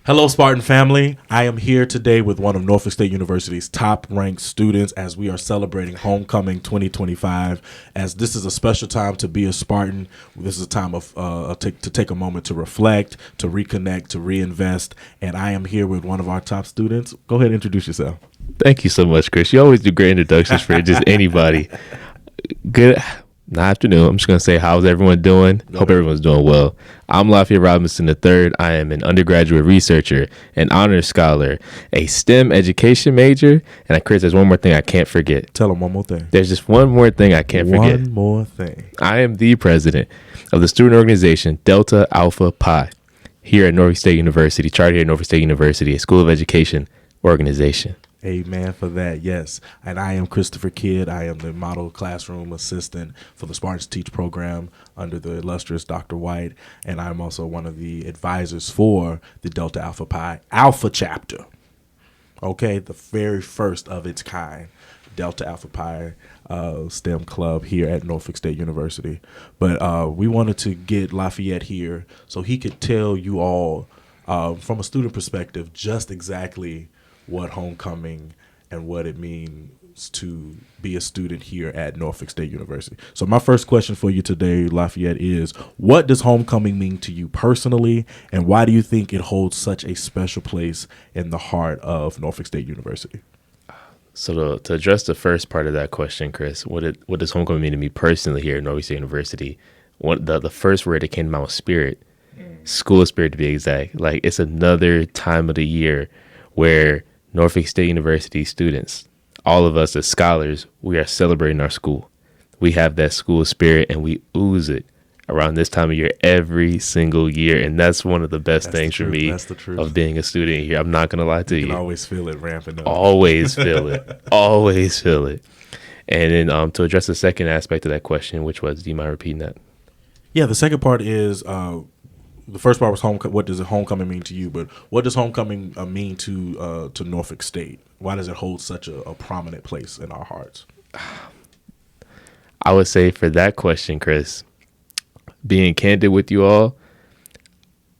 Hello, Spartan family. I am here today with one of Norfolk State University's top-ranked students as we are celebrating Homecoming 2025. As this is a special time to be a Spartan, this is a time of to take a moment to reflect, to reconnect, to reinvest. And I am here with one of our top students. Go ahead and introduce yourself. Thank you so much, Chris. You always do great introductions for just anybody. Good afternoon. I'm just going to say, how's everyone doing? Hope everyone's doing well. I'm Lafayette Robinson III. I am an undergraduate researcher, an honors scholar, a STEM education major, and Chris, there's one more thing I can't forget. Tell them one more thing. There's just one more thing I can't forget. One more thing. I am the president of the student organization Delta Alpha Pi here at Norfolk State University, chartered here at Norfolk State University, a school of education organization. Amen for that, yes. And I am Christopher Kidd. I am the model classroom assistant for the Spartans Teach program under the illustrious Dr. White. And I'm also one of the advisors for the Delta Alpha Pi Alpha chapter. Okay, the very first of its kind, Delta Alpha Pi STEM club here at Norfolk State University. But we wanted to get Lafayette here so he could tell you all from a student perspective just exactly what homecoming and what it means to be a student here at Norfolk State University. So my first question for you today, Lafayette, is what does homecoming mean to you personally, and why do you think it holds such a special place in the heart of Norfolk State University? So to address the first part of that question, Chris, what does homecoming mean to me personally here at Norfolk State University? The first word that came to mind was spirit, school spirit to be exact. Like, it's another time of the year where Norfolk State University students, all of us as scholars, we are celebrating our school. We have that school spirit and we ooze it around this time of year every single year. And that's one of the best things for me of being a student here. I'm not going to lie to you. You can always feel it ramping up. Always feel it. Always feel it. And then to address the second aspect of that question, which was, do you mind repeating that? Yeah, the second part is the first part was what does homecoming mean to you? But what does homecoming mean to Norfolk State? Why does it hold such a prominent place in our hearts? I would say for that question, Chris, being candid with you all,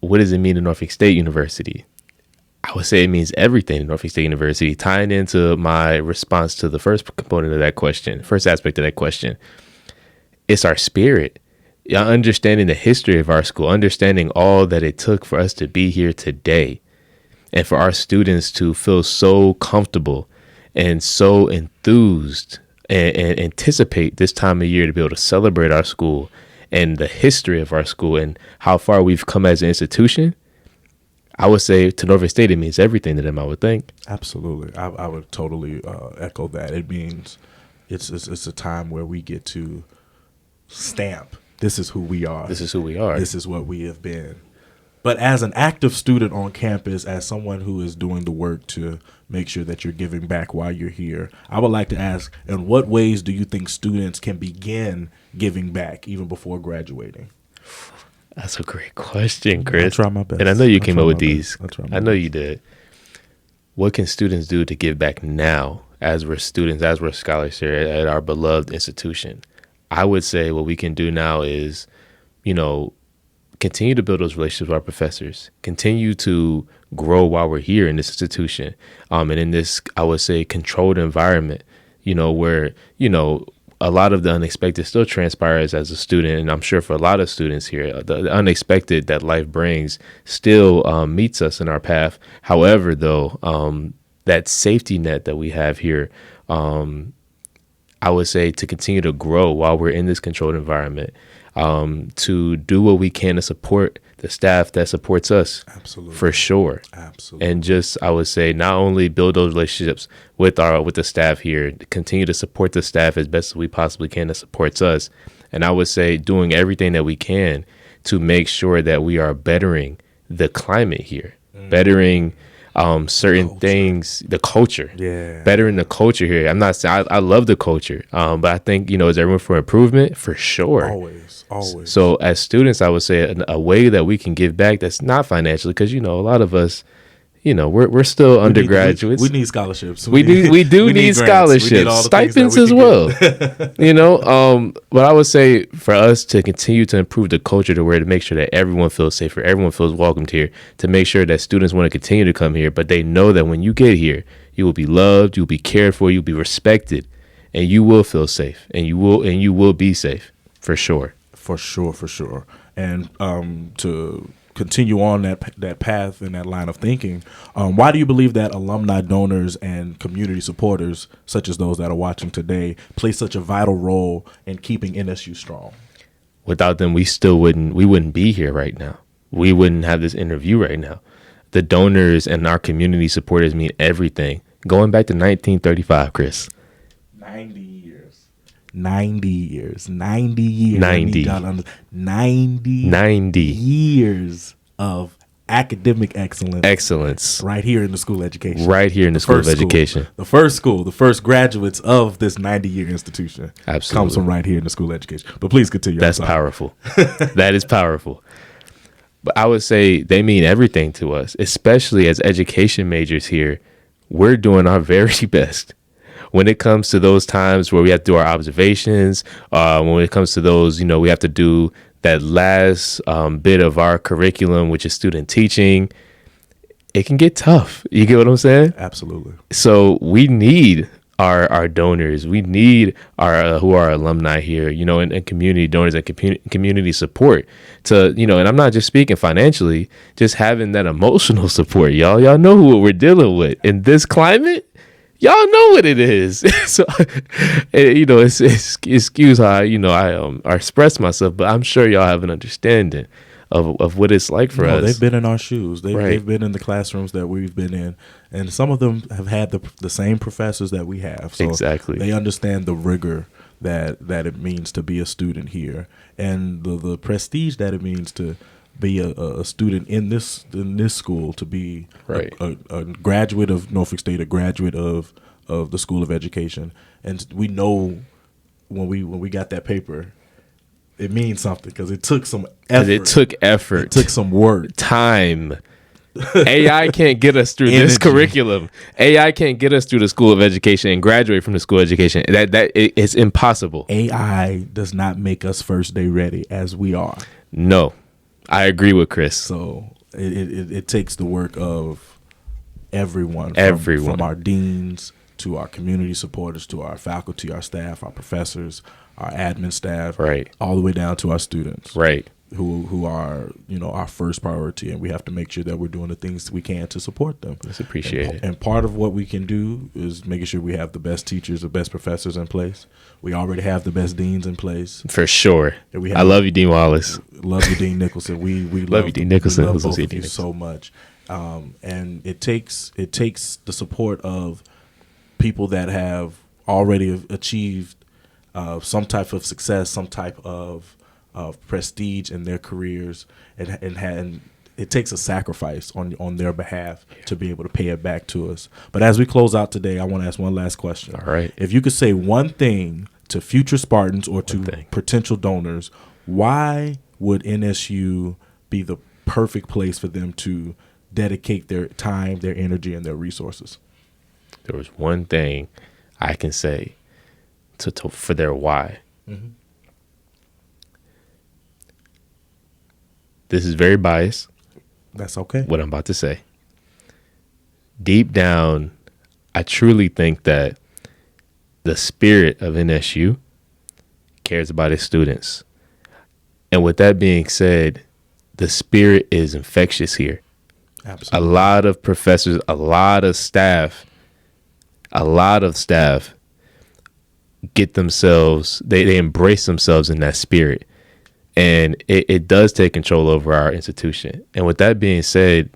what does it mean to Norfolk State University? I would say it means everything to Norfolk State University. Tying into my response to the first component of that question, first aspect of that question, it's our spirit. Understanding the history of our school, understanding all that it took for us to be here today, and for our students to feel so comfortable and so enthused and anticipate this time of year to be able to celebrate our school and the history of our school and how far we've come as an institution. I would say to Norfolk State, it means everything to them, I would think. Absolutely. I would totally echo that. It means it's a time where we get to stamp. This is who we are. This is who we are. This is what we have been. But as an active student on campus, as someone who is doing the work to make sure that you're giving back while you're here, I would like to ask, in what ways do you think students can begin giving back even before graduating? That's a great question, Chris. I'll try my best. And I know you came up with these. I know best. you did. What can students do to give back now as we're students, as we're scholars here at our beloved institution? I would say what we can do now is, continue to build those relationships with our professors, continue to grow while we're here in this institution. And in this, I would say, controlled environment, where, a lot of the unexpected still transpires as a student. And I'm sure for a lot of students here, the unexpected that life brings still meets us in our path. However, though, that safety net that we have here, I would say to continue to grow while we're in this controlled environment, to do what we can to support the staff that supports us. Absolutely. For sure. Absolutely. And just, I would say, not only build those relationships with the staff here, continue to support the staff as best as we possibly can that supports us. And I would say doing everything that we can to make sure that we are bettering the climate here, bettering certain things, the culture, bettering the culture here. I'm not saying I love the culture, but I think, is there room for improvement? For sure. Always. So as students, I would say a way that we can give back that's not financially, because, a lot of us, we're still undergraduates. We need scholarships. We do need grants. scholarships, We need all the stipends things as well. But I would say for us to continue to improve the culture to make sure that everyone feels safer, everyone feels welcomed here, to make sure that students want to continue to come here, but they know that when you get here, you will be loved, you'll be cared for, you'll be respected, and you will feel safe, and you will be safe for sure. For sure. And to continue on that path and that line of thinking, why do you believe that alumni donors and community supporters, such as those that are watching today, play such a vital role in keeping NSU strong? Without them, we wouldn't be here right now. We wouldn't have this interview right now. The donors and our community supporters mean everything. Going back to 1935, Chris. 90 years. 90 years of academic excellence right here in the school of education. The first graduates of this 90-year institution. Absolutely. Comes from right here in the school of education. But please continue. That's powerful. That is powerful. But I would say they mean everything to us, especially as education majors here. We're doing our very best when it comes to those times where we have to do our observations, when it comes to those, we have to do that last bit of our curriculum, which is student teaching. It can get tough. You get what I'm saying? Absolutely. So we need our donors. We need our who are alumni here, and community donors and community support to, and I'm not just speaking financially, just having that emotional support. Y'all know what we're dealing with in this climate. Y'all know what it is. So, excuse how, I express myself, but I'm sure y'all have an understanding of what it's like for us. They've been in our shoes. They've been in the classrooms that we've been in. And some of them have had the same professors that we have. So exactly. They understand the rigor that it means to be a student here, and the prestige that it means to be a student in this school, to be a graduate of Norfolk State, a graduate of the School of Education. And we know when we got that paper, it means something because it took some effort. It took some work. Time. AI can't get us through this curriculum. AI can't get us through the School of Education and graduate from the School of Education. It's impossible. AI does not make us first day ready as we are. No. I agree with Chris. So it takes the work of everyone. From our deans to our community supporters, to our faculty, our staff, our professors, our admin staff, all the way down to our students, who are our first priority, and we have to make sure that we're doing the things we can to support them. Let's appreciate it. And part of what we can do is making sure we have the best teachers, the best professors in place. We already have the best deans in place. For sure. I love you, Dean Wallace. Love you, Dean Nicholson. We love you, Dean Nicholson. We love both of you so much. And it takes the support of people that have already achieved some type of success, some type of prestige in their careers, and it takes a sacrifice on their behalf to be able to pay it back to us. But as we close out today, I want to ask one last question. All right. If you could say one thing to future Spartans or to potential donors, why would NSU be the perfect place for them to dedicate their time, their energy, and their resources? There was one thing I can say for their why. Mm-hmm. This is very biased. That's okay. What I'm about to say. Deep down, I truly think that the spirit of NSU cares about its students. And with that being said, the spirit is infectious here. Absolutely. A lot of professors, a lot of staff get themselves, they embrace themselves in that spirit. And it does take control over our institution. And with that being said,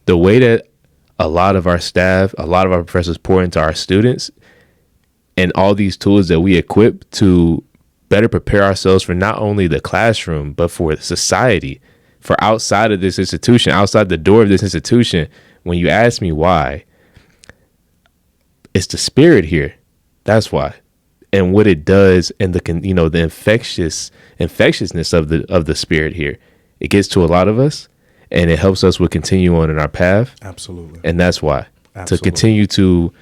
the way that a lot of our staff, a lot of our professors pour into our students, and all these tools that we equip to better prepare ourselves for not only the classroom, but for society, for outside of this institution, outside the door of this institution. When you ask me why, it's the spirit here. That's why. And what it does, and the infectiousness of the spirit here, it gets to a lot of us, and it helps us with continue on in our path. Absolutely. And that's why Absolutely. to continue to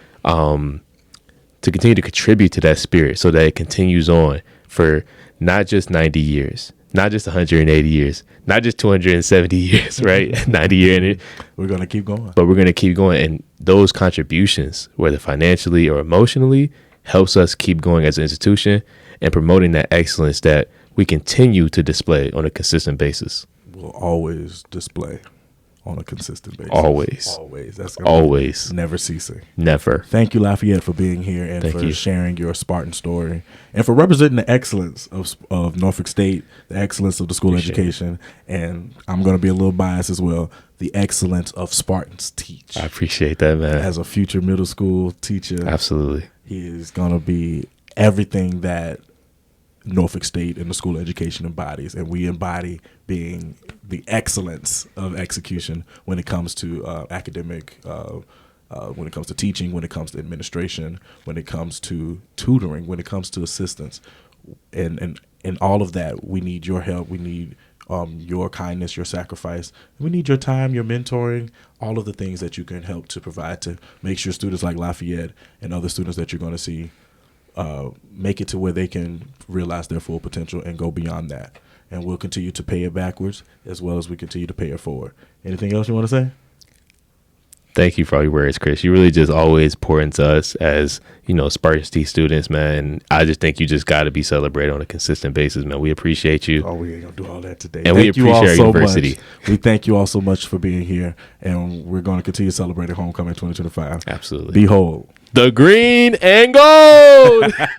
contribute to that spirit so that it continues on for not just 90 years, not just 180 years, not just 270 years, right? 90 years. We're going to keep going. But we're going to keep going. And those contributions, whether financially or emotionally, helps us keep going as an institution and promoting that excellence that we continue to display on a consistent basis. We'll always display on a consistent basis. Always. That's always. Never ceasing. Never. Thank you, Lafayette, for being here and Thank for you. sharing your Spartan story and for representing the excellence of Norfolk State, the excellence of the school education. And I'm going to be a little biased as well, the excellence of Spartans teach. I appreciate that, man. As a future middle school teacher, absolutely, he is going to be everything that Norfolk State and the school education embodies, and we embody being the excellence of execution when it comes to academic, when it comes to teaching, when it comes to administration, when it comes to tutoring, when it comes to assistance, and all of that. We need your help. We need your kindness, your sacrifice. We need your time, your mentoring, all of the things that you can help to provide to make sure students like Lafayette and other students that you're going to see make it to where they can realize their full potential and go beyond that. And we'll continue to pay it backwards as well as we continue to pay it forward. Anything else you want to say? Thank you for all your words, Chris. You really just always pour into us as, Spartan T students, man. And I just think you just got to be celebrated on a consistent basis, man. We appreciate you. Oh, we ain't going to do all that today. And we appreciate our university. We thank you all so much for being here. And we're going to continue celebrating Homecoming 2025. Absolutely. Behold. The green and gold.